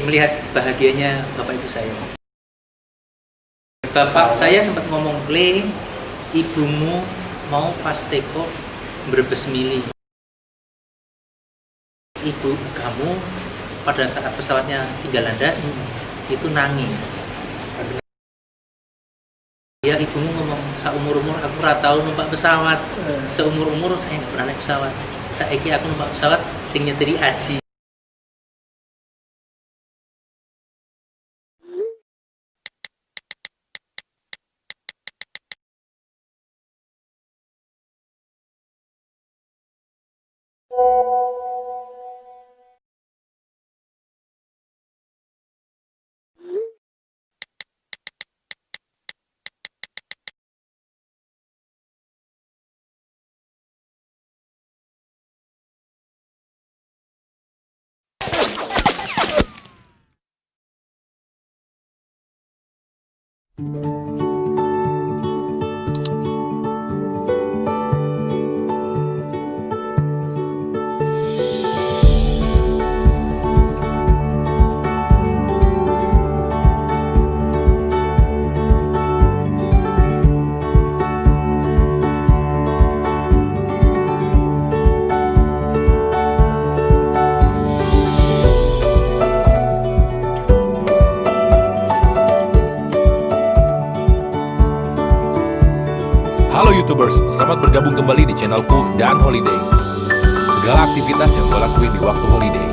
Melihat bahagianya bapak ibu saya. Bapak saya sempat ngomong, Le, ibumu mau pas take off Brebes Mili. Ibu kamu pada saat pesawatnya tinggal landas itu nangis. Ya ibumu ngomong, seumur-umur aku ora tau numpak pesawat. Seumur-umur saya nggak pernah naik pesawat. Saiki aku numpak pesawat sing nyetiri Aji. Halo YouTubers, selamat bergabung kembali di channelku Dan Holiday. Segala aktivitas yang gue lakuin di waktu holiday.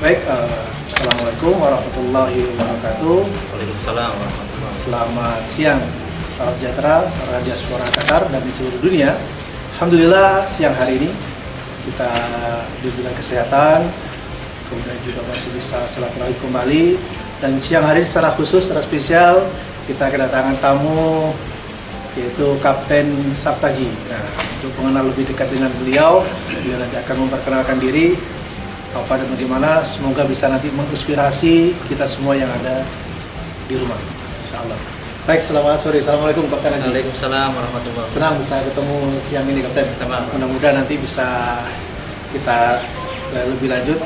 Baik, Assalamualaikum warahmatullahi wabarakatuh. Waalaikumsalam warahmatullahi wabarakatuh. Selamat siang, salam sejahtera para diaspora Qatar dan di seluruh dunia. Alhamdulillah siang hari ini kita diberikan kesehatan, kemudian juga masih bisa silaturahmi kembali. Dan siang hari ini secara khusus, secara spesial kita kedatangan tamu yaitu Kapten Sabtaji. Nah, untuk mengenal lebih dekat dengan beliau nanti akan memperkenalkan diri. Apa dan bagaimana, semoga bisa nanti menginspirasi kita semua yang ada di rumah, insyaallah. Baik, selamat sore. Assalamualaikum Kapten Haji. Waalaikumsalam warahmatullahi wabarakatuh. Senang bisa ketemu siang ini Kapten. Sama. Mudah-mudahan nanti bisa kita lebih lanjut.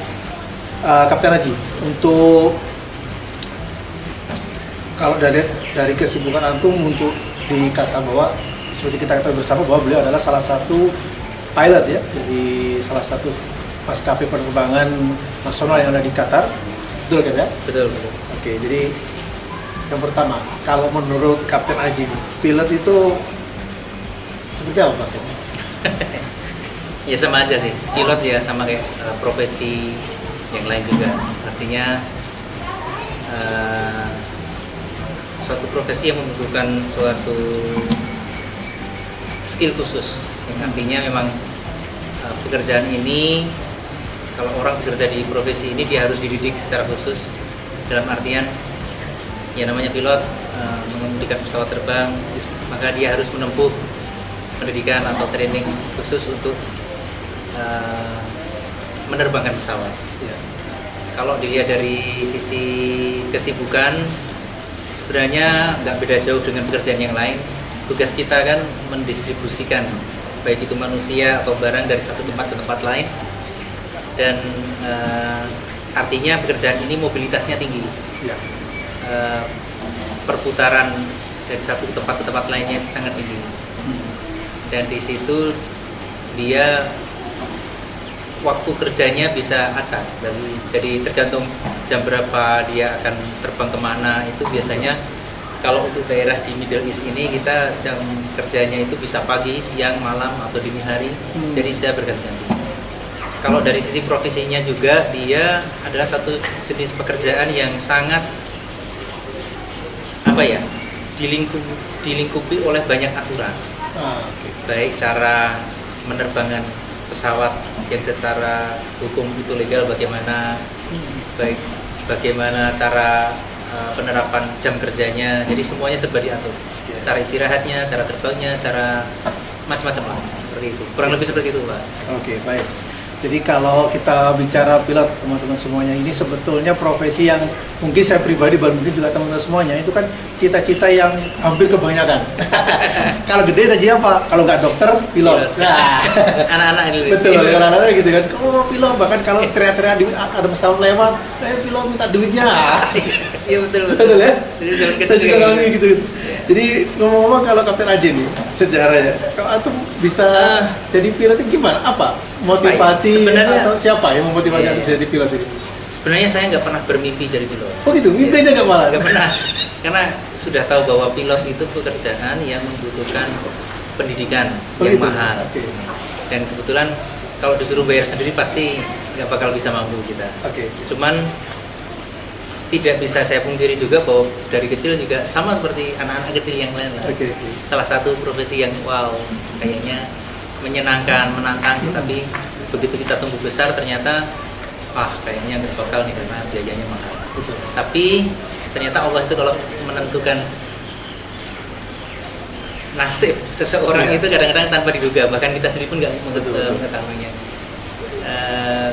Kapten Haji, untuk kalau dari kesibukan antum untuk dikata bahwa seperti kita ketahui bersama bahwa beliau adalah salah satu pilot ya, dari salah satu maskapai penerbangan nasional yang ada di Qatar. Betul kan ya? Betul, betul. Oke, jadi yang pertama, kalau menurut Kapten Aji, pilot itu seperti apa, Kapten? Ya sama aja sih, pilot ya sama kayak profesi yang lain juga. Artinya suatu profesi yang membutuhkan suatu skill khusus. Yang artinya memang pekerjaan ini, kalau orang bekerja di profesi ini dia harus dididik secara khusus. Dalam artian, ya namanya pilot mengemudikan pesawat terbang, maka dia harus menempuh pendidikan atau training khusus untuk menerbangkan pesawat. Ya. Kalau dilihat dari sisi kesibukan, sebenarnya nggak beda jauh dengan pekerjaan yang lain. Tugas kita kan mendistribusikan baik itu manusia atau barang dari satu tempat ke tempat lain, dan artinya pekerjaan ini mobilitasnya tinggi. Ya. Perputaran dari satu tempat ke tempat lainnya sangat tinggi, dan di situ dia waktu kerjanya bisa acak, jadi tergantung jam berapa dia akan terbang kemana. Itu biasanya kalau untuk daerah di Middle East ini kita jam kerjanya itu bisa pagi, siang, malam atau dini hari, jadi saya berganti-ganti. Kalau dari sisi profesinya juga, dia adalah satu jenis pekerjaan yang sangat dilingkupi oleh banyak aturan. Baik cara menerbangkan pesawat yang secara hukum itu legal bagaimana, baik bagaimana cara penerapan jam kerjanya, jadi semuanya serba diatur. Cara istirahatnya, cara terbangnya, cara macam-macam lah, seperti itu. Kurang lebih seperti itu, Pak. Oke, baik. Jadi kalau kita bicara pilot, teman-teman semuanya, ini sebetulnya profesi yang mungkin saya pribadi dan mungkin juga teman-teman semuanya, itu kan cita-cita yang hampir kebanyakan. Kalau gede tadi apa? Kalau nggak dokter, pilot. Nah, anak-anak ini. betul, kalau anak-anak gitu kan. Oh, pilot, bahkan kalau teriak-teriak ada pesawat lewat, pilot minta duitnya. Iya betul. Betul ya? Jadi zaman Saya kecil juga kayak ngalamin gitu. Jadi ngomong-ngomong, kalau Kapten Aji nih sejarahnya, kalau tuh bisa jadi pilot itu gimana? Apa motivasi sebenarnya, atau siapa yang memotivasi iya, untuk jadi pilot ini? Sebenarnya saya nggak pernah bermimpi jadi pilot. Oh gitu, mimpi aja nggak malah? Nggak pernah, karena sudah tahu bahwa pilot itu pekerjaan yang membutuhkan pendidikan yang gitu? mahal. Oke. Dan kebetulan kalau disuruh bayar sendiri pasti nggak bakal bisa mampu kita. Oke. Cuman tidak bisa saya pungkiri juga bahwa dari kecil juga sama seperti anak-anak kecil yang lain lah. Oke. Salah satu profesi yang wow, kayaknya menyenangkan, menantang, tapi begitu kita tumbuh besar ternyata kayaknya nggak bakal nih karena biayanya mahal. Betul. Tapi ternyata Allah itu kalau menentukan nasib seseorang itu kadang-kadang tanpa diduga, bahkan kita sendiri pun nggak mengetahuinya.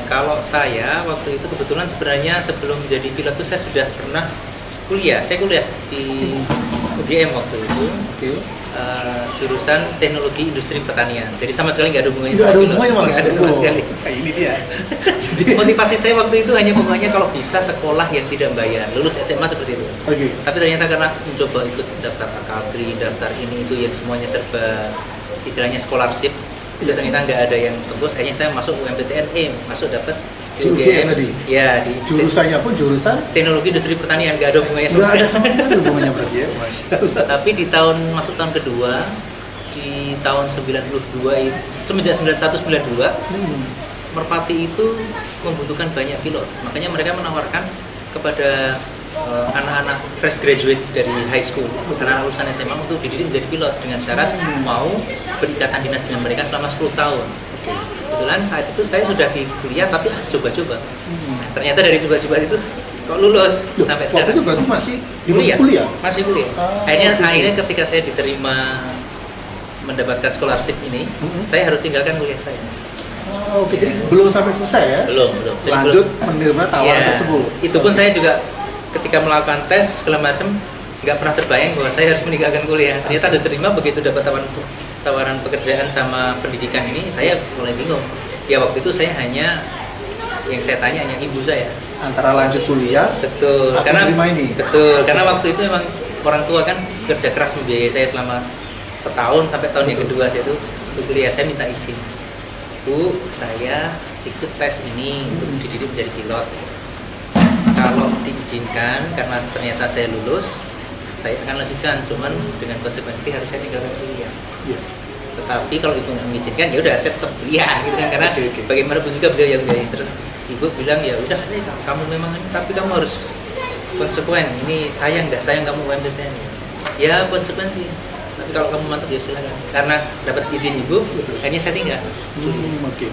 Kalau saya waktu itu kebetulan sebenarnya sebelum jadi pilot itu saya sudah pernah kuliah. Saya kuliah di UGM waktu itu. Oke. Jurusan teknologi industri pertanian. Jadi sama sekali nggak ada hubungannya Nggak sama ada pilot. hubungannya malah. Nggak ada sama sekali. Ini dia. Jadi motivasi saya waktu itu hanya pokoknya kalau bisa sekolah yang tidak bayar, lulus SMA seperti itu. Oke. Tapi ternyata karena mencoba ikut daftar akabri, daftar ini itu yang semuanya serba istilahnya scholarship, itu ternyata nggak ada yang tembus. Akhirnya saya masuk UMPTN, masuk dapat di UGM tadi? Ya, di Jurusannya pun jurusan teknologi industri pertanian, nggak ada hubungannya nggak ada sekali. sama sekali hubungannya berarti ya. Masya Allah. Tapi di masuk tahun kedua, di tahun 92 semenjak 91-92 Merpati itu membutuhkan banyak pilot, makanya mereka menawarkan kepada anak-anak fresh graduate dari high school, anak lulusan SMA untuk dididik menjadi pilot dengan syarat mau berikatan dinas dengan mereka selama 10 tahun. Kebetulan saat itu saya sudah di kuliah tapi coba-coba. Nah, ternyata dari coba-coba itu kok lulus sampai Waktu sekarang. itu berarti masih di kuliah. Masih kuliah. Oh, Akhirnya ketika saya diterima mendapatkan scholarship ini, saya harus tinggalkan kuliah saya. Oh, oke, jadi belum sampai selesai ya? Belum. Jadi Lanjut menerima tawaran ya, tersebut. itu pun saya juga ketika melakukan tes segala macam nggak pernah terbayang bahwa saya harus meninggalkan kuliah. Ternyata diterima, begitu dapat tawaran pekerjaan sama pendidikan ini, saya mulai bingung. Ya waktu itu saya yang saya tanya hanya ibu saya. Antara lanjut kuliah, Betul. aku Karena menerima ini. Betul. Karena waktu itu memang orang tua kan kerja keras membiayai saya selama setahun sampai tahun yang kedua saya itu untuk kuliah. Saya minta izin, Bu, saya ikut tes ini untuk dididik menjadi pilot. Kalau izinkan karena ternyata saya lulus, saya akan lanjutkan, cuman dengan konsekuensi harus saya tinggalkan kuliah. Iya. Tetapi kalau ibu nggak mengizinkan, ya udah saya tetap kuliah gitu kan, karena Oke. bagaimanapun juga beliau yang biayain. Terus ibu bilang ya udah deh, kamu memang ini, tapi kamu harus konsekuen. Ini sayang nggak sayang kamu UMPTN? Ya konsekuensi. Tapi kalau kamu mantap ya silakan. Karena dapat izin ibu, akhirnya saya tinggal. Oke.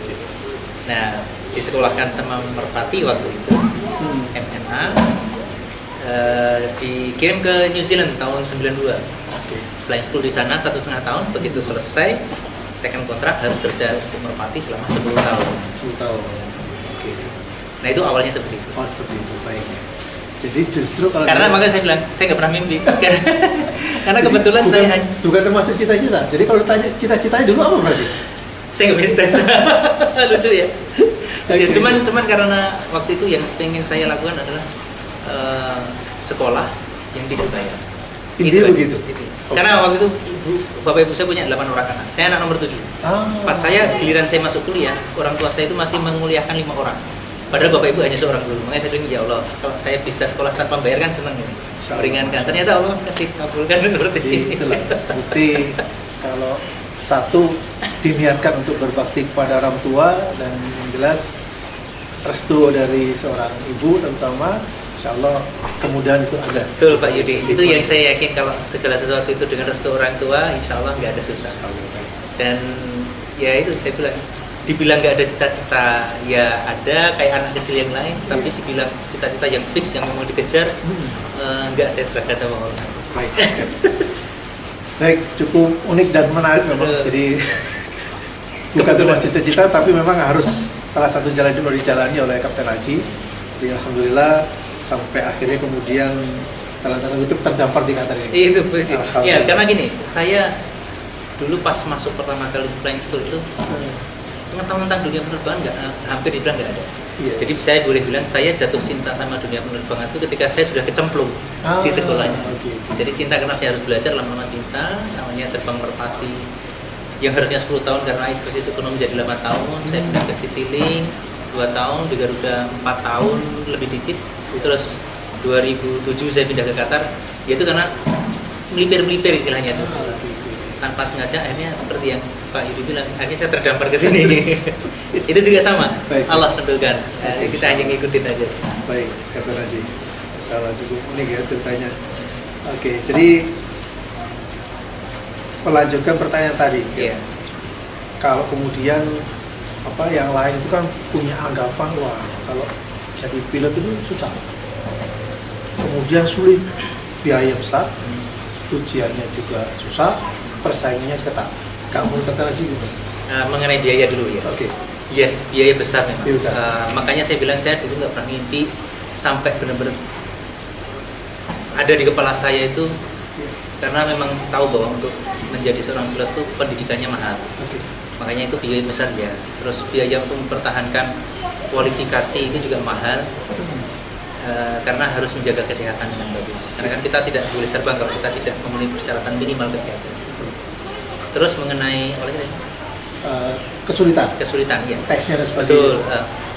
Nah, disekolahkan sama merpati waktu itu, MMA, dikirim ke New Zealand tahun 92. Oke. Flying school di sana 1,5 tahun. Begitu selesai, tekan kontrak harus kerja untuk merpati selama 10 tahun. 10 tahun. Oke. Nah itu awalnya seperti itu. Oh seperti itu, baik. Jadi justru kalau Karena makanya saya bilang, saya nggak pernah mimpi. Karena kebetulan bukan, saya hanya bukan termasuk cita-cita. Jadi kalau tanya cita-citanya dulu apa berarti? saya nggak bisa tes. Lucu ya. Ya, Oke. cuman karena waktu itu yang pengen saya lakukan adalah sekolah yang tidak bayar. Intinya Itu, begitu? itu. Oke. Karena waktu itu bapak ibu saya punya 8 orang anak. Saya anak nomor 7. Pas saya giliran saya masuk kuliah, orang tua saya itu masih menguliahkan 5 orang. Padahal bapak ibu hanya seorang guru. Makanya saya bilang ya Allah, kalau saya bisa sekolah tanpa bayar kan senang ya. Meringankan. Ternyata Allah kasih kabulkan seperti Jadi itulah bukti kalau satu diniatkan untuk berbakti kepada orang tua, dan yang jelas restu dari seorang ibu terutama, insya Allah kemudahan itu ada. Betul Pak Yudi. Itu yang saya yakin, kalau segala sesuatu itu dengan restu orang tua, insya Allah nggak ada susah. Dan ya itu saya bilang, dibilang nggak ada cita-cita, ya ada kayak anak kecil yang lain, tapi dibilang cita-cita yang fix yang memang dikejar, nggak saya serahkan sama Allah. Baik. Baik, cukup unik dan menarik memang. Betul. Jadi bukan cuma cita-cita, tapi memang harus salah satu jalan itu dijalani oleh Kapten Haji. Jadi alhamdulillah sampai akhirnya kemudian dalam tanda kutip terdampar di Qatar ini. Itu Alhamdulillah. ya, karena gini, saya dulu pas masuk pertama kali di flying school itu pengetahuan tentang dunia penerbangan hampir dibilang nggak ada. Iya. Jadi saya boleh bilang saya jatuh cinta sama dunia penerbangan itu ketika saya sudah kecemplung di sekolahnya. Oke. Jadi cinta karena saya harus belajar, lama-lama cinta, namanya terbang merpati yang harusnya 10 tahun karena krisis ekonomi jadi 8 tahun. Saya pindah ke Citylink 2 tahun, di Garuda 4 tahun lebih dikit. Terus 2007 saya pindah ke Qatar, yaitu karena melipir-melipir istilahnya itu. Tanpa sengaja akhirnya seperti yang Pak Yudi bilang, akhirnya saya terdampar ke sini. Itu juga sama. Baik. Allah tentukan. Kita hanya ngikutin aja. Baik, Kapten Haji. Salah cukup unik ya ceritanya. Oke, jadi melanjutkan pertanyaan tadi. Iya. Kalau kemudian yang lain itu kan punya anggapan, wah kalau jadi pilot itu susah, kemudian sulit, biaya besar, ujiannya juga susah, persaingannya ketat. Kamu kata sih gitu. Mengenai biaya dulu ya. Oke. Yes, biaya besar memang. Biaya besar. Makanya saya bilang saya dulu nggak pernah mimpi sampai benar-benar ada di kepala saya itu, karena memang tahu bahwa untuk menjadi seorang pilot itu pendidikannya mahal. Oke. Makanya itu biaya besar ya. Terus biaya untuk mempertahankan kualifikasi itu juga mahal. Karena harus menjaga kesehatan dengan bagus. Karena kan kita tidak boleh terbang kalau kita tidak memenuhi persyaratan minimal kesehatan. Terus mengenai kesulitan ya. Tesnya dan sebagainya. Betul.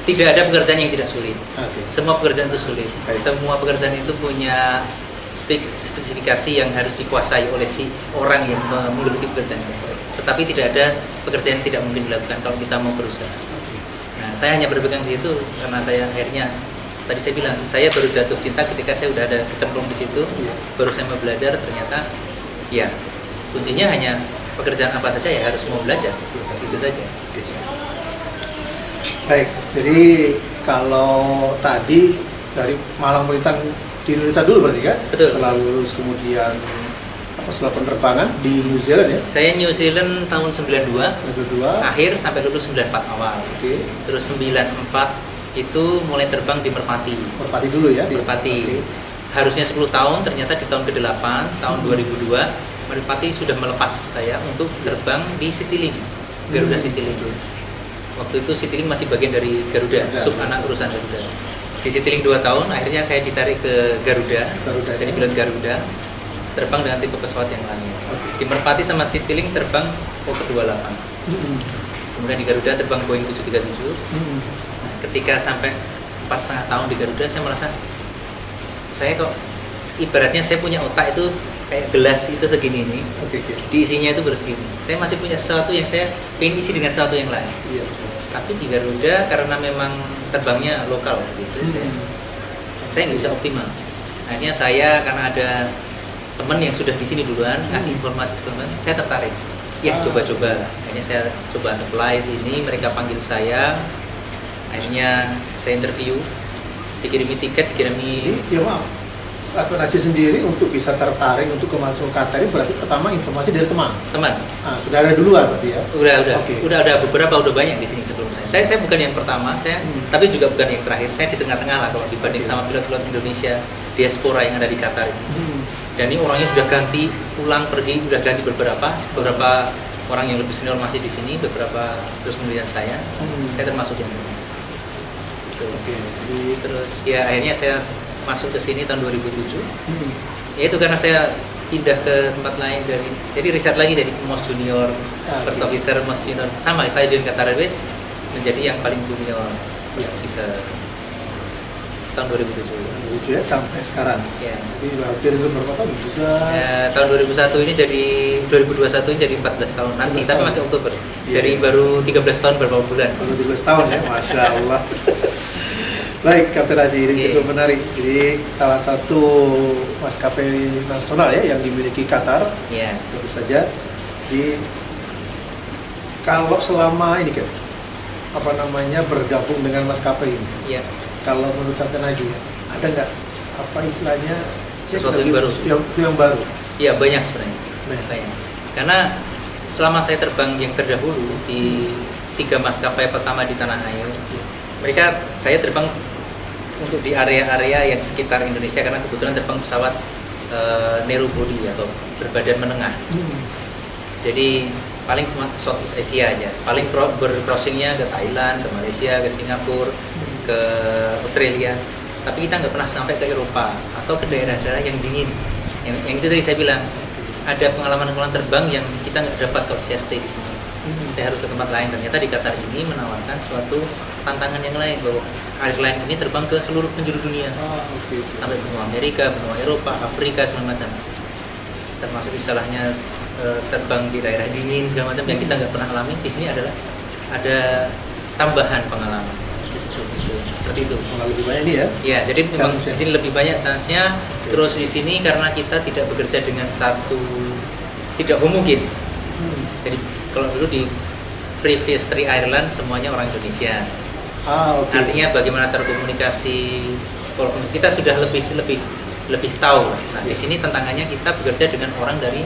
Tidak ada pekerjaan yang tidak sulit. Oke. Semua pekerjaan itu sulit. Baik. Semua pekerjaan itu punya spesifikasi yang harus dikuasai oleh si orang yang menggeluti pekerjaannya. Tetapi tidak ada pekerjaan yang tidak mungkin dilakukan kalau kita mau berusaha. Nah, saya hanya berpegang di situ karena saya akhirnya tadi saya bilang saya baru jatuh cinta ketika saya udah ada kecemplung di situ. Iya. Baru saya mau belajar, ternyata ya kuncinya hanya pekerjaan apa saja ya harus mau belajar. Itu saja. Oke, siap. Baik, jadi kalau tadi dari Malang Melintang di Indonesia dulu berarti kan? Betul. Setelah lulus kemudian setelah penerbangan di New Zealand ya? Saya New Zealand tahun 92 Yang kedua. akhir sampai lulus 94 awal. Oke. Terus 94 itu mulai terbang di Merpati. Merpati dulu ya? Merpati. Oke. Harusnya 10 tahun, ternyata di tahun ke-8, tahun 2002, Merpati sudah melepas saya untuk terbang di Citylink, Garuda Citylink. Waktu itu Citylink masih bagian dari Garuda, sub anak urusan Garuda. Di Citylink 2 tahun, akhirnya saya ditarik ke Garuda, jadi pilot Garuda, terbang dengan tipe pesawat yang lain. Di Merpati sama Citylink terbang Fokker 28. Kemudian di Garuda terbang Boeing 737. Ketika sampai 4,5 tahun di Garuda, saya merasa saya kok ibaratnya saya punya otak itu kayak gelas itu segini nih, Oke. diisinya itu bersegini. Saya masih punya sesuatu yang saya pengen isi dengan sesuatu yang lain. Iya. Tapi di Garuda karena memang terbangnya lokal gitu, saya nggak bisa optimal. Akhirnya saya karena ada teman yang sudah di sini duluan ngasih informasi segala macam, saya tertarik. Ya coba-coba. Akhirnya saya coba apply sini, mereka panggil saya. Akhirnya saya interview, dikirimi tiket, dikirimi. Jadi ya maaf, Kapten Haji sendiri untuk bisa tertarik untuk masuk Qatar ini berarti pertama informasi dari teman. Teman. Nah, sudah ada duluan berarti ya? Udah. Oke. Udah ada beberapa, udah banyak di sini sebelum saya. Saya bukan yang pertama, tapi juga bukan yang terakhir. Saya di tengah-tengah lah kalau dibanding sama pilot-pilot Indonesia diaspora yang ada di Qatar ini. Dan ini orangnya sudah ganti, pulang pergi, udah ganti beberapa orang yang lebih senior masih di sini, beberapa terus kemudian saya termasuk yang ini. Oke. Terus ya akhirnya saya masuk ke sini tahun 2007. Ya itu karena saya pindah ke tempat lain jadi riset lagi jadi most junior, first officer, most junior. Sama saya join Qatar Airways menjadi yang paling junior bisa tahun 2007. Ya sampai sekarang. Ya. Jadi hampir berapa tahun sudah? Ya, tahun 2001 ini jadi 2021 ini jadi 14 tahun nanti, tapi masih Oktober. Jadi baru 13 tahun beberapa bulan. Baru 13 tahun ya, Masya Allah. Baik, Kapten Haji, ini cukup menarik. Jadi salah satu maskapai nasional ya yang dimiliki Qatar. Ya. Tentu saja. Jadi kalau selama ini kan bergabung dengan maskapai ini, Ya. kalau menurut Kapten Haji ada nggak apa istilahnya Sesuatu yang baru? Yang baru. Iya banyak sebenarnya. Banyak. Karena selama saya terbang yang terdahulu di 3 maskapai pertama di tanah air, saya terbang untuk di area-area yang sekitar Indonesia karena kebetulan terbang pesawat narrow body atau berbadan menengah. Jadi paling cuma Southeast Asia aja. Paling bercrossingnya ke Thailand, ke Malaysia, ke Singapura, ke Australia. Tapi kita nggak pernah sampai ke Eropa atau ke daerah-daerah yang dingin. Yang itu tadi saya bilang ada pengalaman terbang yang kita nggak dapat kalau saya stay di sini. Saya harus ke tempat lain. Ternyata di Qatar ini menawarkan suatu tantangan yang lain bahwa airline ini terbang ke seluruh penjuru dunia, sampai benua Amerika, benua Eropa, Afrika segala macam. Termasuk istilahnya terbang di daerah dingin segala macam yang kita nggak pernah alami. Di sini adalah ada tambahan pengalaman. Seperti itu. Lebih banyak ini ya? Ya, jadi memang di sini lebih banyak chance-nya. Terus di sini karena kita tidak bekerja dengan tidak homogen. Jadi kalau dulu di previous 3 airline semuanya orang Indonesia. Artinya bagaimana cara komunikasi, kita sudah lebih tahu. Nah, di sini tantangannya kita bekerja dengan orang dari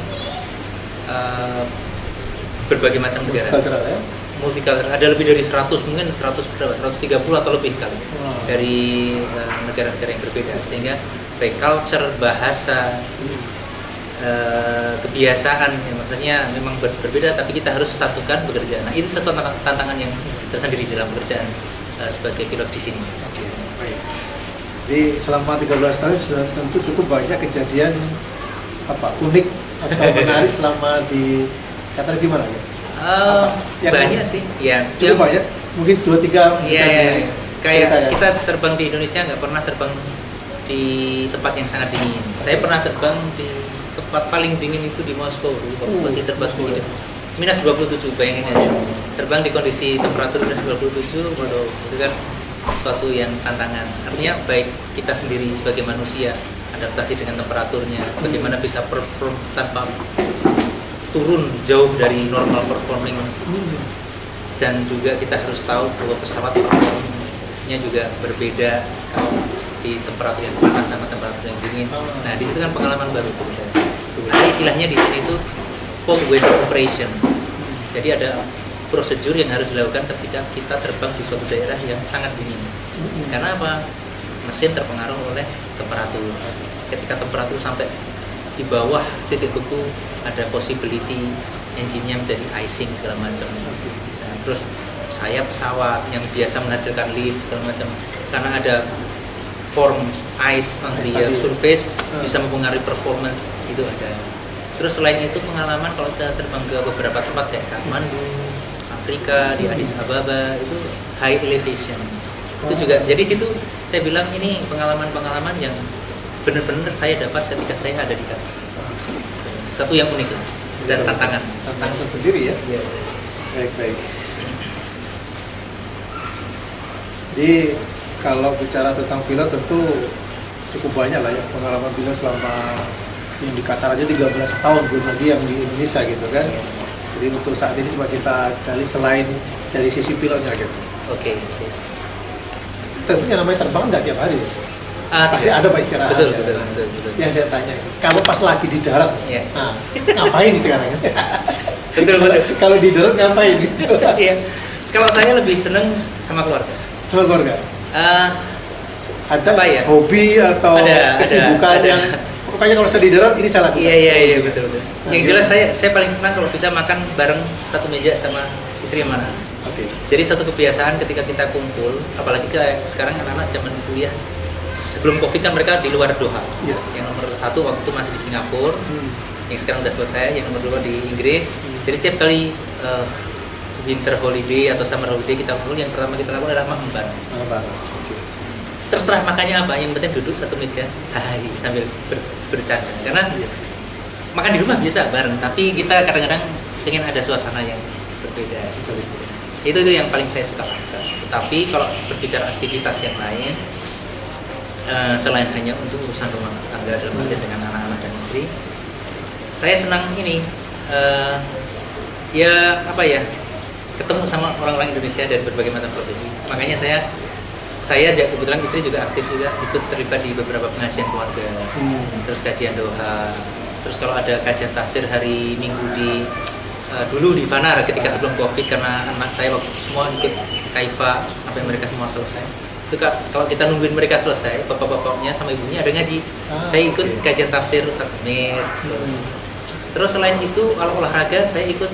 berbagai macam negara. Multicultural, ada lebih dari 100, mungkin 130 atau lebih kali dari negara-negara yang berbeda, sehingga baik culture, bahasa, kebiasaan, ya, maksudnya memang berbeda, tapi kita harus satukan bekerja. Nah itu satu tantangan yang tersendiri dalam pekerjaan sebagai pilot di sini. Oke, baik. Jadi selama 13 tahun sudah tentu cukup banyak kejadian unik atau menarik selama di Qatar, gimana ya? Banyak sih, ya. Cukup banyak, mungkin 2-3 ya, kayak kita terbang di Indonesia nggak pernah terbang di tempat yang sangat dingin. Saya pernah terbang di tempat paling dingin itu di Moskow, masih terbang di minus 27, bayangin aja. Terbang di kondisi temperatur minus 27, waduh, itu kan sesuatu yang tantangan. Artinya baik kita sendiri sebagai manusia adaptasi dengan temperaturnya, bagaimana bisa perform tanpa turun jauh dari normal performing, dan juga kita harus tahu bahwa pesawat performnya juga berbeda kalau di temperatur yang panas sama temperatur yang dingin. Nah di situ kan pengalaman baru bagi saya. Nah istilahnya di sini itu cold weather operation. Jadi ada prosedur yang harus dilakukan ketika kita terbang di suatu daerah yang sangat dingin. Karena apa? Mesin terpengaruh oleh temperatur. Ketika temperatur sampai di bawah titik beku, ada possibility engine-nya menjadi icing segala macam. Nah, terus sayap pesawat yang biasa menghasilkan lift segala macam, karena ada form ice on the surface bisa mempengaruhi performance, itu ada. Terus selain itu pengalaman kalau kita terbang ke beberapa tempat kayak Kathmandu, Afrika, di Addis Ababa, itu high elevation. Itu juga, jadi situ saya bilang ini pengalaman-pengalaman yang benar-benar saya dapat ketika saya ada di Qatar. Satu yang unik lah, dan tantangan. Tantangan tersendiri ya. Iya. Baik. Jadi kalau bicara tentang pilot tentu cukup banyak lah ya pengalaman pilot selama yang di Qatar aja 13 tahun, belum lagi yang di Indonesia gitu kan. Jadi untuk saat ini coba kita gali selain dari sisi pilotnya gitu. Oke. Tentunya namanya terbang nggak tiap hari ya. Pasti Tidak. ada Pak istirahat. Betul, ya. betul. Yang saya tanya, kalau pas lagi di darat, Iya. nah, ngapain sekarang? Betul. Kalau di darat ngapain? Iya. Kalau saya lebih seneng sama keluarga. Sama keluarga. Ada Apa ya? hobi atau Ada, kesibukan ada. yang pokoknya kalau saya di darat ini saya lakukan. Iya, betul. Yang Nah, jelas saya paling senang kalau bisa makan bareng satu meja sama istri sama anak. Oke. Jadi satu kebiasaan ketika kita kumpul, apalagi kayak sekarang anak-anak zaman kuliah, sebelum Covid kan mereka di luar Doha. Iya. Yang nomor satu waktu masih di Singapura, yang sekarang udah selesai, yang nomor dua di Inggris. Jadi setiap kali winter holiday atau summer holiday kita kumpul, yang pertama kita lakukan adalah makan bareng. Oke. Terserah makannya apa, yang penting duduk satu meja, sambil bercanda. Karena makan di rumah bisa bareng, tapi kita kadang-kadang pengen ada suasana yang berbeda. Itu yang paling saya suka lakukan. Tapi kalau berbicara aktivitas yang lain, selain hanya untuk urusan rumah tangga dalam arti dengan anak-anak dan istri, saya senang ini ketemu sama orang-orang Indonesia dari berbagai macam profesi. Makanya saya kebetulan istri juga aktif juga, ikut terlibat di beberapa pengajian keluarga, terus kajian doha, terus kalau ada kajian tafsir hari Minggu dulu di Fanar ketika sebelum Covid, karena anak saya waktu itu semua ikut Kaifa sampai mereka semua selesai. Itu kalau kita nungguin mereka selesai, bapak-bapaknya sama ibunya ada ngaji. Saya ikut kajian tafsir Ustaz Hamid. Terus selain itu kalau olahraga saya ikut,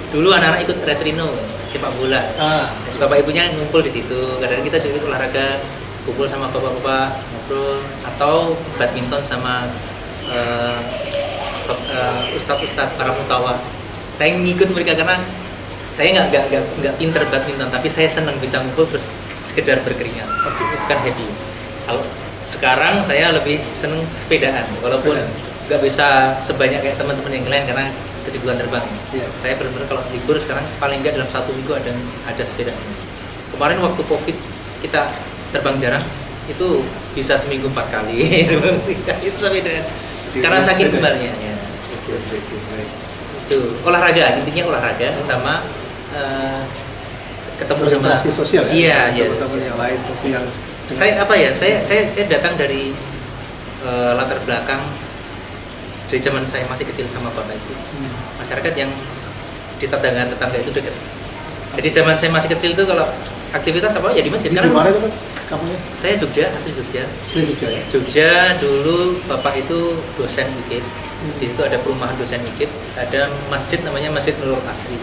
dulu anak-anak ikut retrino sepak bola. Bapak ibunya ngumpul di situ. Kadang-kadang kita juga ikut olahraga, kumpul sama bapak-bapak, ngobrol, atau badminton sama ustadz-ustadz para mutawa. Saya ngikut mereka karena saya nggak pinter badminton, tapi saya senang bisa ngumpul terus sekedar berkeringat. Itu kan happy. Kalau sekarang saya lebih senang sepedaan, walaupun nggak bisa sebanyak kayak teman-teman yang lain karena kesibukan terbang. Saya benar-benar kalau libur sekarang paling nggak dalam 1 minggu ada sepeda. Kemarin waktu Covid kita terbang jarang, itu bisa seminggu 4 kali. Itu sepeda. Karena saking gemarnya. Ya. Itu olahraga, intinya olahraga sama ketemu sama sosial ya. Iya. Teman-teman yang lain tentu yang saya datang dari latar belakang dari zaman saya masih kecil sama bapak itu. Masyarakat yang di tetangga itu dekat. Jadi zaman saya masih kecil itu kalau aktivitas apa ya di masjid. Di mana itu kan kamunya? Saya Jogja, asli Jogja. Asli Jogja ya. Jogja dulu bapak itu dosen IKIP. Di situ ada perumahan dosen IKIP, ada masjid namanya Masjid Nurul Asri.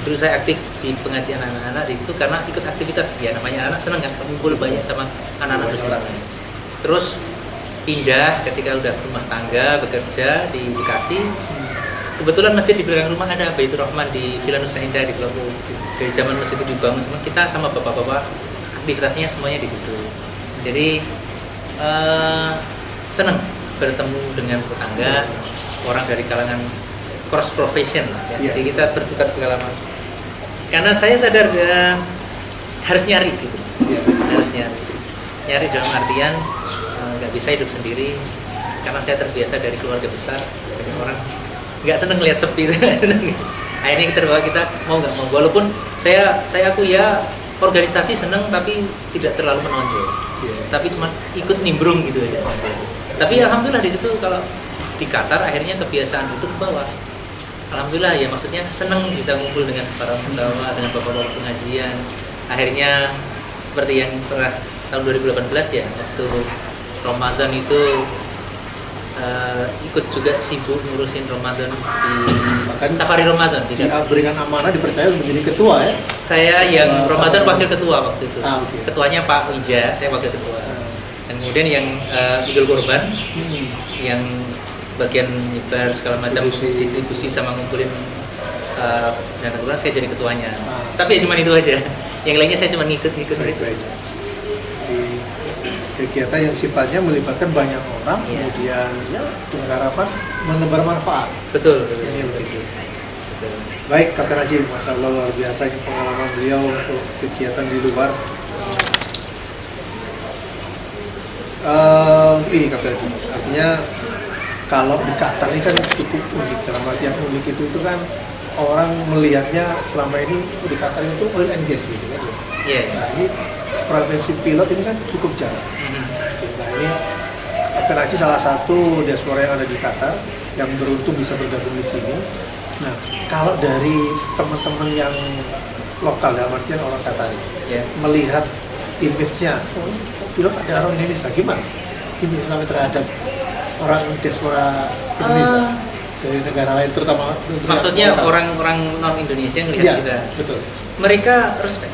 Dulu saya aktif di pengajian anak-anak di situ karena ikut aktivitas, ya namanya anak senang kan, kumpul banyak sama anak-anak dosen. Terus pindah ketika udah rumah tangga bekerja di Bekasi. Kebetulan masjid di belakang rumah ada Baitur Rahman di Villa Nusa Indah di Klopo. Dari zaman masjid itu dibangun, cuma kita sama bapak-bapak aktivitasnya semuanya di situ. Jadi senang bertemu dengan tetangga, orang dari kalangan cross profession lah, ya. Jadi kita bertukar pengalaman. Karena saya sadar harus nyari gitu, harus nyari dalam artian nggak bisa hidup sendiri. Karena saya terbiasa dari keluarga besar, dari orang nggak seneng lihat sepi. Akhirnya kita mau nggak mau, walaupun saya aku ya organisasi seneng tapi tidak terlalu menonjol, tapi cuma ikut nimbrung gitu aja. Tapi alhamdulillah di situ kalau di Qatar akhirnya kebiasaan itu ke bawah. Alhamdulillah ya, maksudnya seneng bisa ngumpul dengan para mutawa, dengan bapak-bapak pengajian. Akhirnya seperti yang pernah tahun 2018 ya, waktu Ramadan itu ikut juga sibuk ngurusin Ramadan di Safari Ramadan. Berikan amanah, dipercaya untuk menjadi ketua ya. Saya yang Ramadan wakil ketua waktu itu. Ketuanya Pak Wija, saya wakil ketua. Dan kemudian yang Idul Kurban, yang bagian nyebar segala macam distribusi sama ngumpulin dan kebetulan saya jadi ketuanya. Tapi ya cuma itu aja. Yang lainnya saya cuma ngikut. kegiatan yang sifatnya melibatkan banyak orang, Iya. kemudian ya dengan harapan menebar manfaat. Betul, betul, Ini betul, begitu. betul. Baik, Kapten Haji, Masya Allah luar biasa ini pengalaman beliau untuk kegiatan di luar. Untuk ini Kapten Haji, artinya kalau di Qatar ini kan cukup unik, dalam artian unik itu kan orang melihatnya selama ini di Qatar itu oil and gas gitu kan. Iya, iya. Nah, ini profesi pilot ini kan cukup jarang. Mhm. Nah, ini Kapten Haji salah satu diaspora yang ada di Qatar yang beruntung bisa bergabung di sini. Nah, kalau dari teman-teman yang lokal, dalam artian orang Qatar Ya. melihat image-nya, oh, kok pilot ada orang Indonesia, gimana? Image sampai terhadap orang diaspora Indonesia dari negara lain, terutama Maksudnya lokal. orang-orang non Indonesia yang lihat Iya, kita, betul. mereka respect.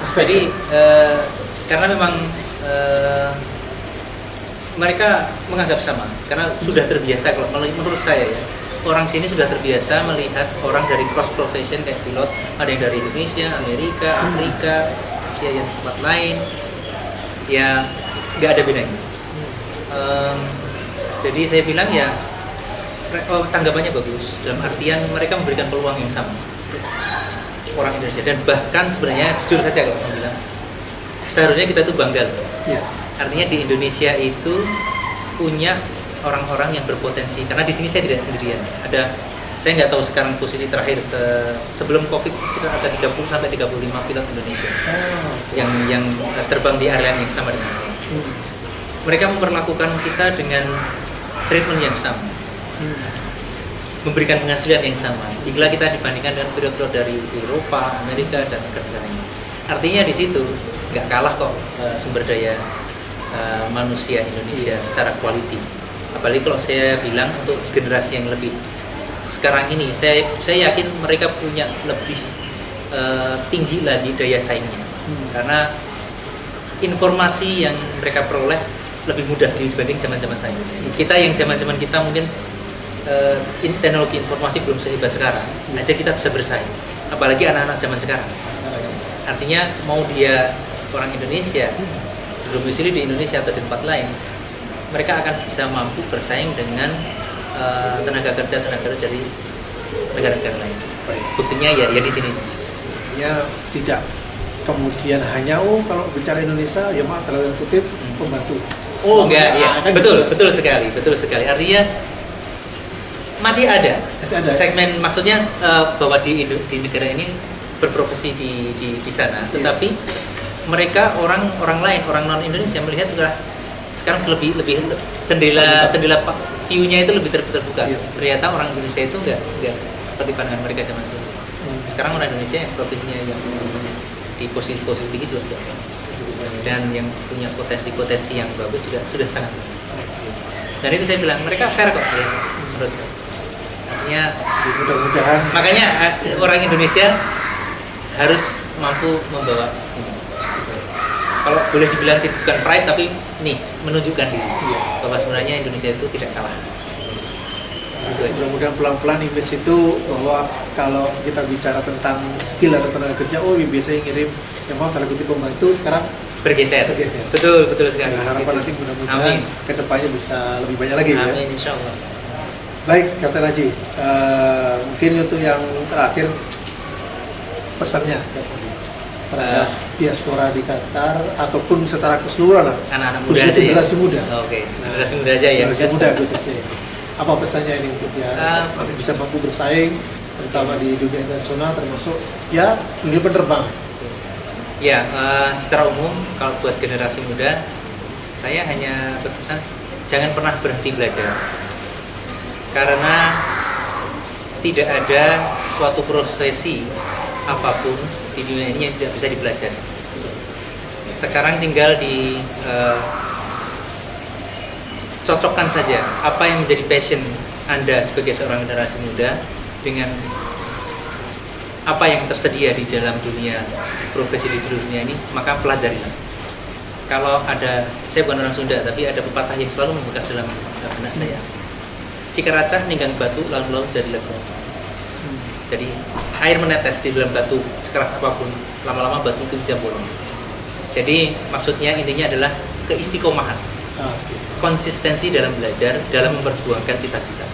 Jadi karena memang mereka menganggap sama, karena sudah terbiasa. Kalau menurut saya ya, orang sini sudah terbiasa melihat orang dari cross profession kayak pilot, ada yang dari Indonesia, Amerika, Afrika, Asia yang tempat lain, ya nggak ada bedanya. Jadi saya bilang ya tanggapannya bagus, dalam artian mereka memberikan peluang yang sama orang Indonesia, dan bahkan sebenarnya jujur saja kalau saya bilang seharusnya kita tuh bangga loh. Iya. Artinya di Indonesia itu punya orang-orang yang berpotensi, karena di sini saya tidak sendirian. Saya nggak tahu sekarang posisi terakhir sebelum Covid itu sekitar ada 30 sampai 35 pilot Indonesia yang terbang di airline yang sama dengan saya. Mereka memperlakukan kita dengan treatment yang sama, memberikan penghasilan yang sama bila kita dibandingkan dengan pilot-pilot dari Eropa, Amerika, dan negara lain. Artinya di situ nggak kalah kok sumber daya manusia Indonesia secara quality. Apalagi kalau saya bilang untuk generasi yang lebih sekarang ini, saya yakin mereka punya lebih tinggi lagi daya saingnya, karena informasi yang mereka peroleh lebih mudah dibanding zaman-zaman saya. Kita yang zaman-zaman kita mungkin teknologi informasi belum sehebat sekarang, aja kita bisa bersaing. Apalagi anak-anak zaman sekarang. Artinya mau dia orang Indonesia, domisili di Indonesia atau di tempat lain, mereka akan bisa mampu bersaing dengan tenaga kerja dari negara-negara lain. Baik. Buktinya ya di sini. Ya tidak kemudian hanya kalau bicara Indonesia ya maaf terlalu kutip pembantu. Oh enggak, ya kan betul, gitu. betul sekali. Artinya masih ada segmen, maksudnya bahwa di negara ini berprofesi di sana, tetapi mereka orang lain, orang non Indonesia melihat sudah sekarang lebih jendela view-nya itu lebih terbuka. Iya. Ternyata orang Indonesia itu enggak seperti pandangan mereka zaman dulu. Sekarang orang Indonesia yang profesinya yang di posisi tinggi juga sudah, dan yang punya potensi yang bagus juga sudah sangat. Dan itu saya bilang mereka fair kok lihat menurut saya. Artinya Mudah-mudahan makanya orang Indonesia harus mampu membawa ini. Kalau boleh dibilang bukan pride, tapi nih menunjukkan diri bahwa sebenarnya Indonesia itu tidak kalah. Gitu aja. mudah-mudahan pelan-pelan image itu bahwa kalau kita bicara tentang skill atau tenaga kerja, biasanya ngirim memang kalau kutip pembantu, sekarang Bergeser. Bergeser. Betul sekali. nah, harapan Gitu. nanti mudah-mudahan Amin. kedepannya bisa lebih banyak lagi ya. Amin, insya Allah. Baik, Kapten Haji, mungkin untuk yang terakhir pesannya terhadap diaspora di Qatar ataupun secara keseluruhan lah, Anak-anak muda khususnya aja ya? generasi muda. Oke, generasi muda aja ya. Generasi muda khususnya. Apa pesannya ini untuk dia nanti bisa mampu bersaing, terutama di dunia internasional termasuk ya dunia penerbangan. Ya, secara umum kalau buat generasi muda, saya hanya berpesan jangan pernah berhenti belajar, karena tidak ada suatu profesi apapun di dunia ini yang tidak bisa dipelajari. Sekarang tinggal cocokkan saja apa yang menjadi passion Anda sebagai seorang generasi muda dengan apa yang tersedia di dalam dunia profesi di seluruh dunia ini, maka pelajarilah. Kalau ada, saya bukan orang Sunda, tapi ada pepatah yang selalu membekas dalam benak saya. Cikaraca ninggang batu, laut-laut jadi lego. Jadi air menetes di dalam batu sekeras apapun, lama-lama batu itu bisa bolong. Jadi maksudnya intinya adalah keistiqomahan, konsistensi dalam belajar, dalam memperjuangkan cita-cita.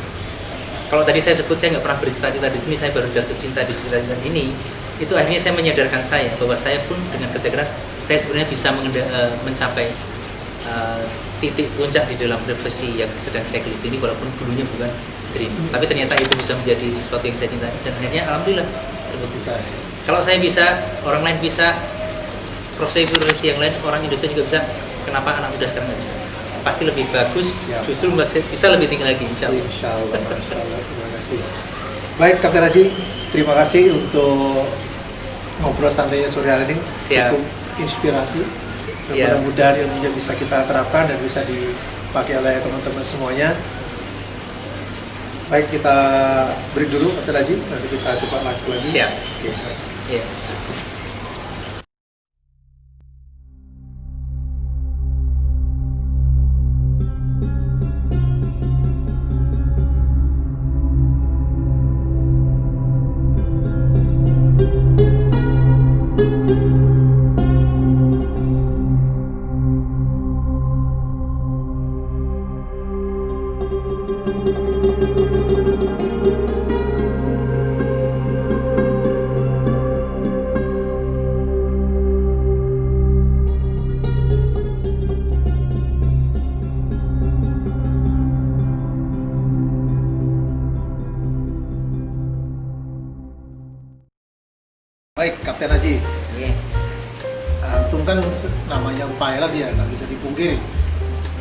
Kalau tadi saya sebut saya nggak pernah bercita-cita di sini, saya baru jatuh cinta di cita-cita ini, itu akhirnya saya menyadarkan saya bahwa saya pun dengan kerja keras saya sebenarnya bisa mencapai titik puncak di dalam profesi yang sedang saya geluti ini, walaupun dulunya bukan dream, tapi ternyata itu bisa menjadi sesuatu yang saya cintai dan akhirnya alhamdulillah terbukti. Kalau saya bisa, orang lain bisa, profesi yang lain orang Indonesia juga bisa, kenapa anak muda sekarang nggak bisa? Pasti lebih bagus. Siap. Justru bisa lebih tinggi lagi, insya Allah. Insya Allah, Masya Allah. Terima kasih. Baik, Kapten Haji, terima kasih untuk ngobrol santainya sore hari ini. Siap. Cukup inspirasi. Siap. Mudah-mudahan ilmunya bisa kita terapkan dan bisa dipakai oleh teman-teman semuanya. Baik, kita break dulu, Kapten Haji. Nanti kita coba lanjut lagi. Siap. Oke. Iya. Baik, Kapten Haji. Iya. Antum kan namanya pilot ya, nggak bisa dipungkiri.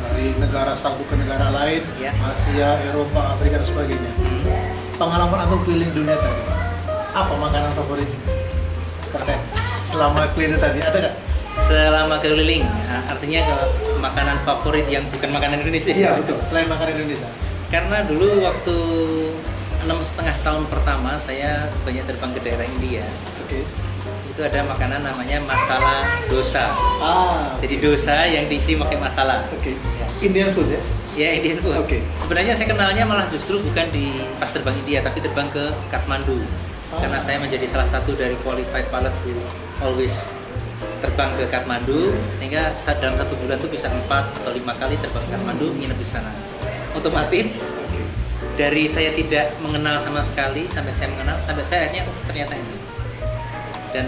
Dari negara satu ke negara lain, Ya. Asia, Eropa, Afrika, dan sebagainya. Pengalaman antum keliling dunia tadi, apa makanan favorit Kapten? Selama keliling tadi, ada nggak? Selama keliling, artinya kalau makanan favorit yang bukan makanan Indonesia. Iya, betul. Selain makanan Indonesia. Karena dulu waktu 6,5 tahun pertama saya banyak terbang ke daerah India. Oke. Itu ada makanan namanya masala dosa. Jadi Jadi, dosa yang diisi pakai masala. oke. Ya. Indian food ya? Ya, Indian food. Oke. Sebenarnya saya kenalnya malah justru bukan di pas terbang India, tapi terbang ke Kathmandu. Karena saya menjadi salah satu dari qualified pilot who always terbang ke Kathmandu, sehingga dalam 1 bulan itu bisa 4 atau 5 kali terbang ke Kathmandu, nginep di sana. Otomatis dari saya tidak mengenal sama sekali sampai saya mengenal, sampai saya akhirnya ternyata ini. Dan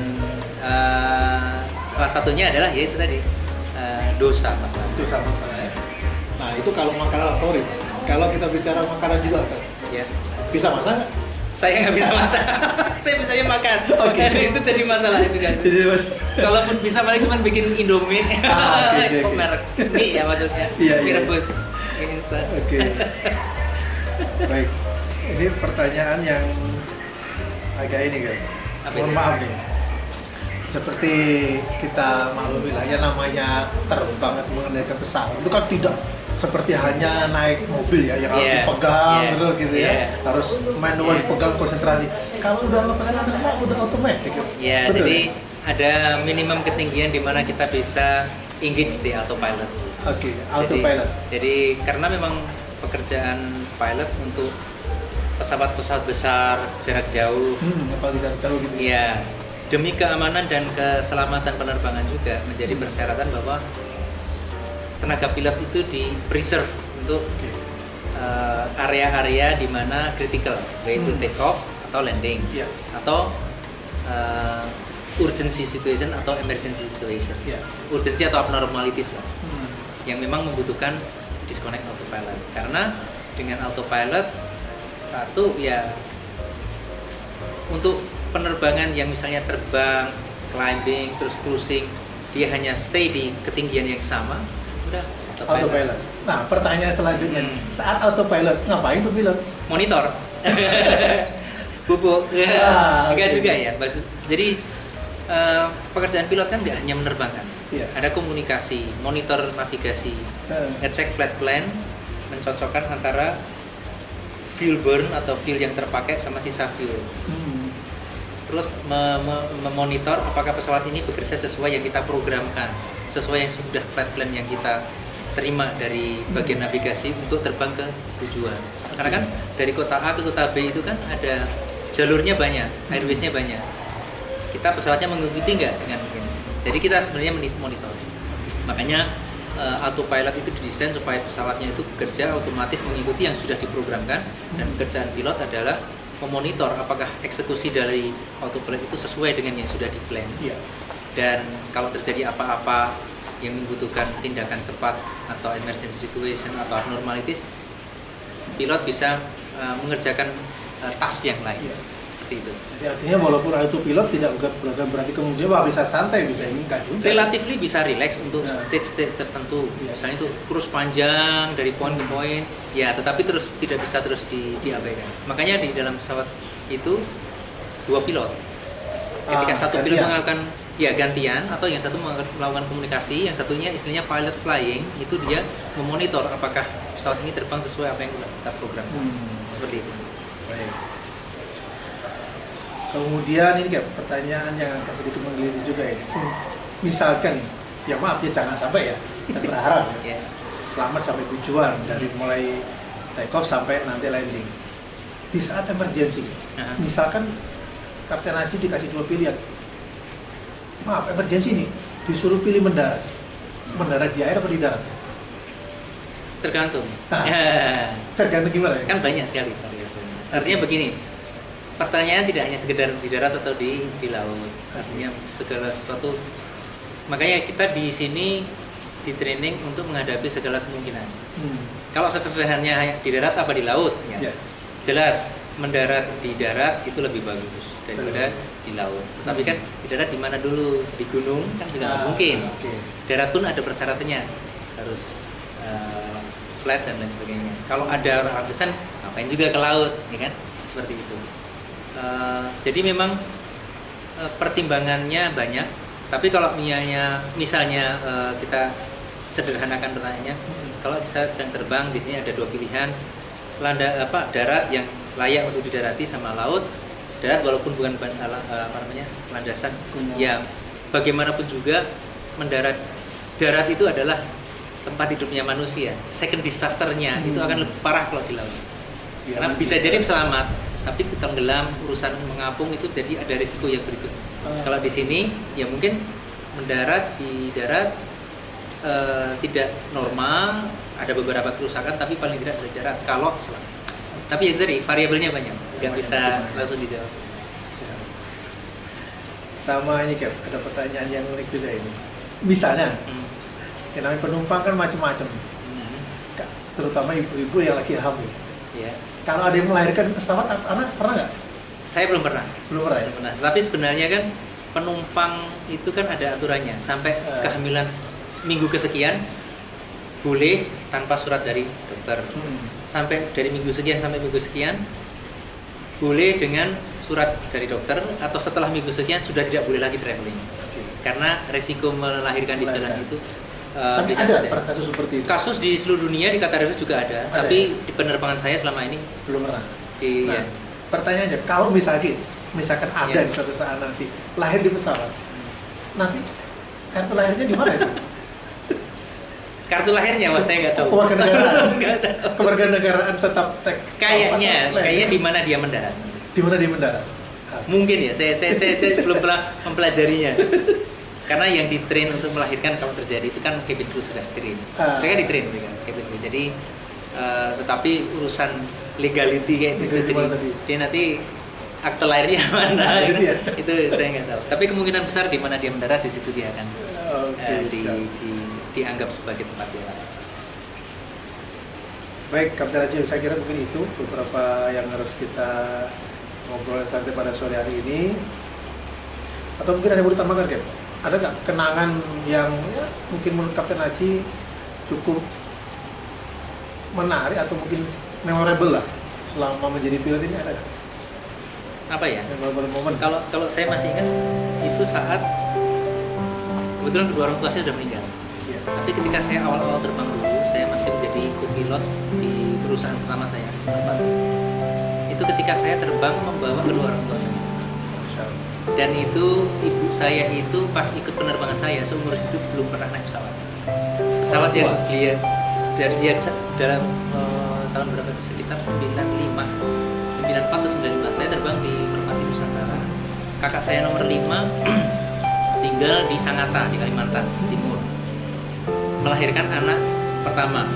salah satunya adalah yaitu tadi dosa masalah. Itu sama saya. Nah, itu kalau makanan favorit. Kalau kita bicara makanan juga, Kak, Ya. bisa masak nggak? Saya nggak bisa masak. Saya bisanya makan. Oke. Itu jadi masalah itu kan. Jadi mas, Kalaupun bisa paling cuma bikin Indomie. oke. Kok merek mie ya maksudnya. Iya, Mie iya. rebus. Mie instan. Oke. Baik. Ini pertanyaan yang agak ini kan. Apa Mohon itu? maaf nih. Seperti kita maklumi lah ya, namanya terbang atau mengendairakan pesawat itu kan tidak seperti hanya naik mobil ya yang harus Yeah, dipegang yeah, terus gitu ya, yeah. harus manual Yeah. dipegang konsentrasi. Kalau udah lepas landas mah udah otomatis. Ya, Betul jadi ya? ada minimum ketinggian di mana kita bisa engage di autopilot. Oke, autopilot. Jadi karena memang pekerjaan pilot untuk pesawat-pesawat besar jarak jauh, Apalagi jarak jauh gitu. ya demi keamanan dan keselamatan penerbangan juga menjadi persyaratan bahwa tenaga pilot itu di preserve untuk area-area di mana critical, yaitu take off atau landing, Iya. atau urgency situation atau emergency situation. Iya. Urgency atau abnormalities lah, Hmm. yang memang membutuhkan disconnect autopilot. Karena dengan autopilot, satu ya untuk penerbangan yang misalnya terbang, climbing, terus cruising, dia hanya stay di ketinggian yang sama, udah Autopilot. Nah, pertanyaan selanjutnya, Hmm. saat autopilot ngapain tuh pilot? Monitor. Bubuk. Enggak oke. juga ya. Jadi pekerjaan pilot kan nggak hanya menerbangkan. Iya. Ada komunikasi, monitor navigasi, ngecek flight plan, mencocokkan antara fuel burn atau fuel yang terpakai sama sisa fuel. Terus memonitor apakah pesawat ini bekerja sesuai yang kita programkan, sesuai yang sudah flight plan yang kita terima dari bagian navigasi untuk terbang ke tujuan. Karena kan dari kota A ke kota B itu kan ada jalurnya banyak, airwaysnya banyak. Kita pesawatnya mengikuti nggak dengan ini? Jadi kita sebenarnya monitor. Makanya autopilot itu didesain supaya pesawatnya itu bekerja otomatis mengikuti yang sudah diprogramkan, dan pekerjaan pilot adalah memonitor apakah eksekusi dari autopilot itu sesuai dengan yang sudah di-plan. Iya. Dan kalau terjadi apa-apa yang membutuhkan tindakan cepat atau emergency situation atau abnormalities, pilot bisa mengerjakan task yang lain. Iya. Seperti itu. Jadi artinya walaupun autopilot tidak bukan berarti kemudian bisa santai, bisa ini enggak juga. Relatively bisa relax untuk Nah. stage-stage tertentu. Iya. Misalnya itu cruise panjang dari poin ke poin, ya tetapi tidak bisa terus diabaikan. Makanya di dalam pesawat itu 2 pilot. Ketika satu pilot gantian. melakukan gantian, atau yang satu melakukan komunikasi, yang satunya istilahnya pilot flying, itu dia memonitor apakah pesawat ini terbang sesuai apa yang kita programkan. Seperti itu. Baik. Kemudian ini kayak pertanyaan yang agak sedikit menggelitik juga ini. Misalkan nih, ya maaf ya jangan sampai ya, kita berharap ya, Ya. selamat sampai tujuan dari mulai take off sampai nanti landing. Di saat emergency, Aha. misalkan Kapten Haji dikasih 2 pilihan, maaf emergency nih, disuruh pilih mendarat di air atau di darat? Tergantung. Ah. Tergantung gimana ya? Kan banyak sekali variabelnya. Artinya begini, pertanyaan tidak hanya sekedar di darat atau di laut, artinya segala sesuatu. Makanya kita di sini di training untuk menghadapi segala kemungkinan. Kalau sesederhananya di darat apa di laut, ya Ya. jelas mendarat di darat itu lebih bagus daripada di laut. Tetapi kan di darat di mana dulu? Di gunung kan juga nggak mungkin. Oke. Darat pun ada persyaratannya, harus flat dan lain sebagainya. Kalau ada orang desain, ngapain juga ke laut, ya kan? Seperti itu. Jadi memang pertimbangannya banyak. Tapi kalau misalnya kita sederhanakan pertanyaannya, kalau saya sedang terbang, di sini ada 2 pilihan, darat yang layak untuk didarati sama laut. Darat walaupun bukan landasan, ya bagaimanapun juga mendarat. Darat itu adalah tempat hidupnya manusia. Second disasternya itu akan lebih parah kalau di laut. Ya, Karena bisa jadi selamat, tapi tenggelam, urusan mengapung itu jadi ada risiko yang berikutnya. Kalau di sini ya mungkin mendarat di darat tidak normal, ada beberapa kerusakan, tapi paling tidak dari darat kalau selamat. Tapi itu tadi variabelnya banyak, nggak bisa langsung dijawab. Sama ini kayak ada pertanyaan yang unik juga ini. Misalnya, yang namanya penumpang kan macam-macam, terutama ibu-ibu yang lagi hamil. Ya, Kalau ada yang melahirkan pesawat, anak pernah nggak? saya belum pernah. Belum pernah ya? Belum pernah. Tapi sebenarnya kan penumpang itu kan ada aturannya, sampai kehamilan minggu kesekian boleh tanpa surat dari dokter. Sampai dari minggu sekian sampai minggu sekian boleh dengan surat dari dokter, atau setelah minggu sekian sudah tidak boleh lagi traveling. Karena resiko melahirkan di jalan itu Tapi bisa ada terjadi. kasus seperti itu? Kasus di seluruh dunia, di Qatar Airways juga ada, Ada tapi di penerbangan saya selama ini Belum pernah. di Nah, pertanyaannya, kalau misalkan ada Ya. di suatu saat nanti lahir di pesawat, nanti kartu lahirnya di mana itu? kartu lahirnya, mas saya nggak tahu. Kewarganegaraan. Nggak tahu. Kewarganegaraan tetap Kayaknya di mana dia mendarat. di mana dia mendarat? Mungkin ya, saya belum pernah mempelajarinya. Karena yang di-train untuk melahirkan kalau terjadi itu kan cabin crew sudah train. Mereka di-train mereka cabin crew. Jadi tetapi urusan legality kayak gitu, Legality jadi mana tadi? dia nanti akte lahirnya mana Itu ya? itu saya nggak tahu. Tapi kemungkinan besar di mana dia mendarat, di situ dia akan Siap. dianggap sebagai tempat dia lahir. Baik, Kapten Haji, saya kira mungkin itu beberapa yang harus kita ngobrol santai pada sore hari ini. Atau mungkin ada yang mau ditambahkan, Cap? Ada nggak kenangan yang ya, mungkin menurut Kapten Haji cukup menarik atau mungkin memorable lah selama menjadi pilot ini, ada nggak? Apa ya? Memorable moment? Kalau saya masih ingat itu saat kebetulan kedua orang tua saya sudah meninggal. Iya. Tapi ketika saya awal-awal terbang dulu, saya masih menjadi co-pilot di perusahaan pertama saya. Itu ketika saya terbang membawa kedua orang tua saya. Masya Allah. Dan itu ibu saya itu pas ikut penerbangan saya seumur hidup belum pernah naik pesawat. Pesawat yang dia dari dia dalam tahun berapa itu, sekitar 94 atau 95 saya terbang di Merpati Nusantara. Kakak saya nomor 5 tinggal di Sangatta di Kalimantan Timur. melahirkan anak pertama.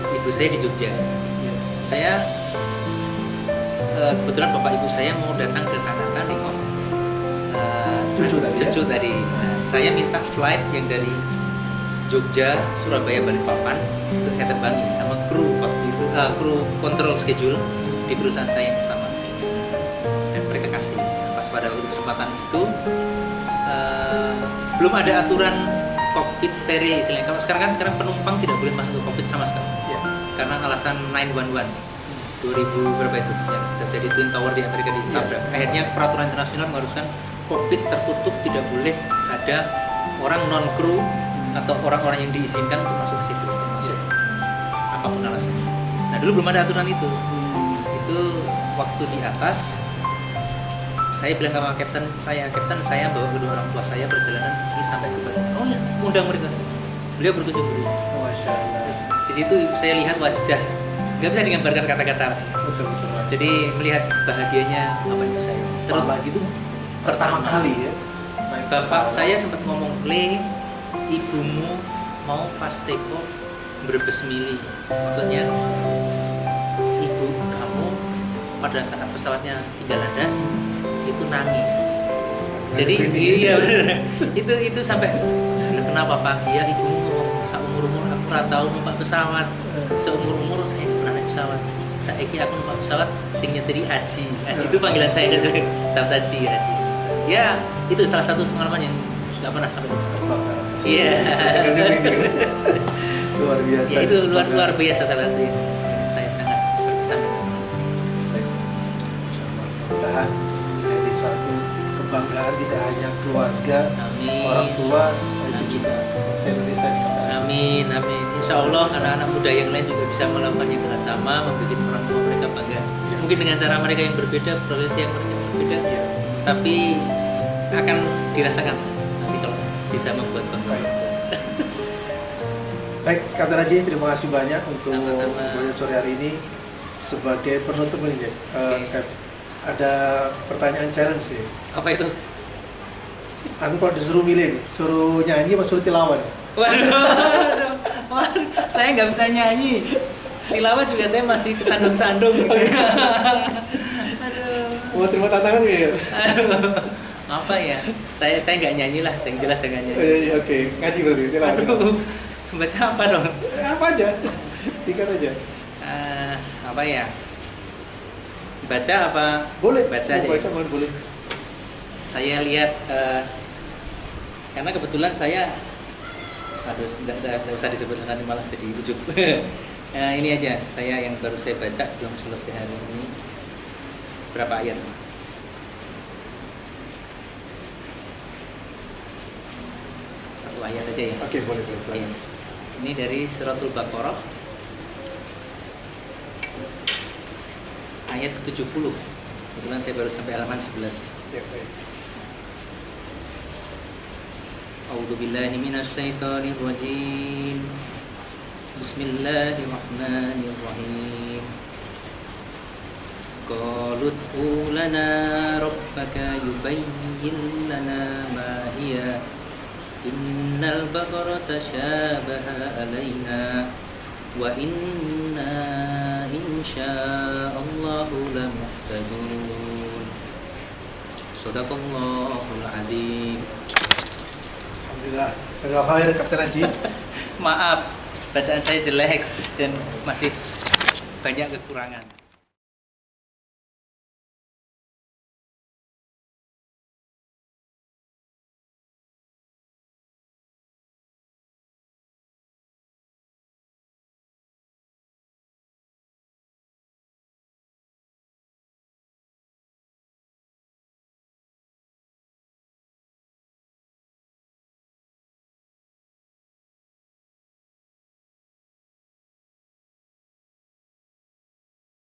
Ibu saya di Jogja. Iya. Saya kebetulan bapak ibu saya mau datang ke Sangatta nengok cucu tadi. Nah, saya minta flight yang dari Jogja, Surabaya, Balikpapan untuk saya terbangi sama kru waktu itu, kru kontrol schedule di perusahaan saya yang pertama. Dan mereka kasih. Nah, pas pada waktu kesempatan itu belum ada aturan kokpit steril istilahnya. Kalau sekarang penumpang tidak boleh masuk ke kokpit sama sekali. Iya. Karena alasan 911 2000 berapa itu yang terjadi Twin Tower di Amerika ditabrak. Akhirnya peraturan internasional mengharuskan kokpit tertutup, tidak boleh ada orang non kru atau orang-orang yang diizinkan untuk masuk ke situ, termasuk apapun alasannya. Nah dulu belum ada aturan itu. Itu waktu di atas saya bilang sama kapten saya bawa kedua orang tua saya perjalanan ini sampai ke Bali. Oh ya, undang mereka. Beliau berkunjung dulu. Masya Allah. Terus di situ saya lihat wajah, nggak bisa digambarkan kata-kata. Betul. Jadi melihat bahagianya bapak ibu saya. Terus itu pertama kali ya. bapak saya sempat ngomong, Le, ibumu mau pas take off berbes mili. Maksudnya ibu kamu pada saat pesawatnya tinggal landas itu nangis. Jadi iya bener. itu sampai kenapa Pak? Iya ibumu ngomong seumur-umur aku ora tau numpak pesawat. Seumur-umur saya nggak pernah naik pesawat. Saiki aku numpak pesawat sing nyetiri Aji. Aji itu panggilan saya kan, sahabat Aji. Ya, itu salah satu pengalaman yang nggak pernah sampai. Iya. Luar biasa. Ya itu luar biasa salah satu yang saya sangat berkesan. Mudah-mudahan menjadi suatu kebanggaan tidak hanya keluarga, Amin. orang tua, tapi Amin. juga Indonesia di kota. Amin. Insya Allah anak-anak muda yang lain juga bisa melakukan yang sama, membuat orang tua mereka bangga. Mungkin dengan cara mereka yang berbeda, profesi yang mereka berbeda, Ya. tapi akan dirasakan nanti kalau bisa membuat bangga. Baik, Kapten Haji, terima kasih banyak untuk Sama-sama. ngobrol sore hari ini. Sebagai penutup ini, Jack, Oke. ada pertanyaan challenge nih. Apa itu? Anu kalau disuruh milih, nih, suruh nyanyi atau suruh tilawah? Waduh, saya nggak bisa nyanyi. Tilawah juga saya masih kesandung-sandung gitu. Mau terima tantangan ya? Aduh, apa ya? Saya nggak nyanyi lah, yang jelas saya nggak nyanyi. Oke, ngaji berarti tilawah. Aduh, baca apa dong? Apa aja? Singkat aja. Apa ya? Baca apa? Boleh. Baca Mau aja. Baca Ya? boleh. Saya lihat karena kebetulan saya, aduh, nggak usah disebut nanti malah jadi ujub. Ini aja, saya yang baru saya baca belum selesai hari ini. Berapa ayat? Satu ayat aja ya. Oke, boleh. Iya. Ini dari Suratul Baqarah ayat ke-70. Kebetulan saya baru sampai halaman 11. Ya, baik. A'udzu billahi minasyaitonir rajim. Bismillahirrahmanirrahim. Qalut lana rabbaka yubayyin lana ma hiya. Innal baqarata syabaha alaina wa inna insyaallahu lamuhtadun. Shadaqallahul azim. Alhamdulillah. Saya khair Kapten Haji. Maaf, bacaan saya jelek dan masih banyak kekurangan.